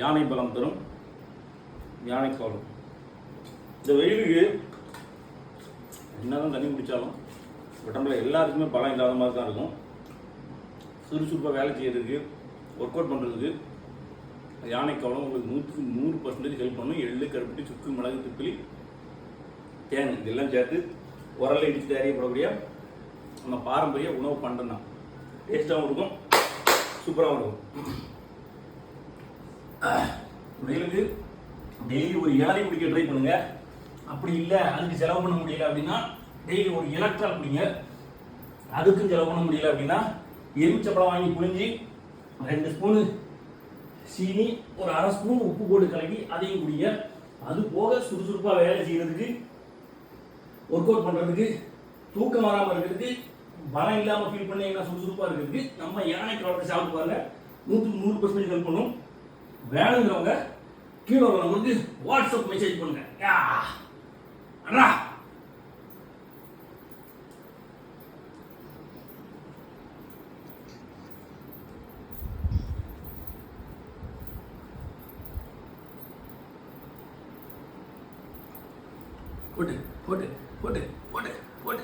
யானை பலம் தரும் யானை காலம். இந்த வெயிலுக்கு என்னதான் தண்ணி குடித்தாலும் உடம்புல எல்லாருக்குமே பலம் இல்லாத மாதிரி தான் இருக்கும். சுறுசுறுப்பாக வேலை செய்யறதுக்கு, ஒர்க் அவுட் பண்ணுறதுக்கு யானை காலம் உங்களுக்கு 100% ஹெல்ப் பண்ணும். எள்ளு, கருப்பட்டி, சுக்கு, மிளகு, திப்பிலி, தேன் இதெல்லாம் சேர்த்து உரலை இடித்து தயாரிக்கப்படக்கூடிய நம்ம பாரம்பரிய உணவு பண்டம் தான். டேஸ்ட்டாகவும் இருக்கும், சூப்பராகவும் இருக்கும். வெயிலுக்கு டெய்லி ஒரு இளநீ குடிக்க ட்ரை பண்ணுங்க. அப்படி இல்லை அதுக்கு செலவு பண்ண முடியல அப்படின்னா டெய்லி ஒரு இலக்ட்ரால் குடிங்க. அதுக்கும் செலவு பண்ண முடியல அப்படின்னா எலுமிச்சப்பழம் வாங்கி புழிஞ்சி 2 ஸ்பூனு சீனி, ஒரு 1/2 ஸ்பூன் உப்பு போட்டு கலக்கி அதையும் குடிங்க. அது போக சுறுசுறுப்பாக வேலை செய்யறதுக்கு, ஒர்க் அவுட் பண்ணுறதுக்கு, தூக்கம் வராமல் இருக்கிறதுக்கு, பலம் இல்லாமல் ஃபீல் பண்ணீங்கன்னா சுறுசுறுப்பாக இருக்கிறதுக்கு நம்ம யானை காலத்தை சாப்பிட்டு பாருங்க. 100% ஹெல்ப் பண்ணும். வேணுங்கிறவங்க கீழே ஒரு நம்பருக்கு வாட்ஸ்அப் மெசேஜ் பண்ணுங்க. அண்ணா போட்டு போட்டு போட்டு போட்டு போட்டு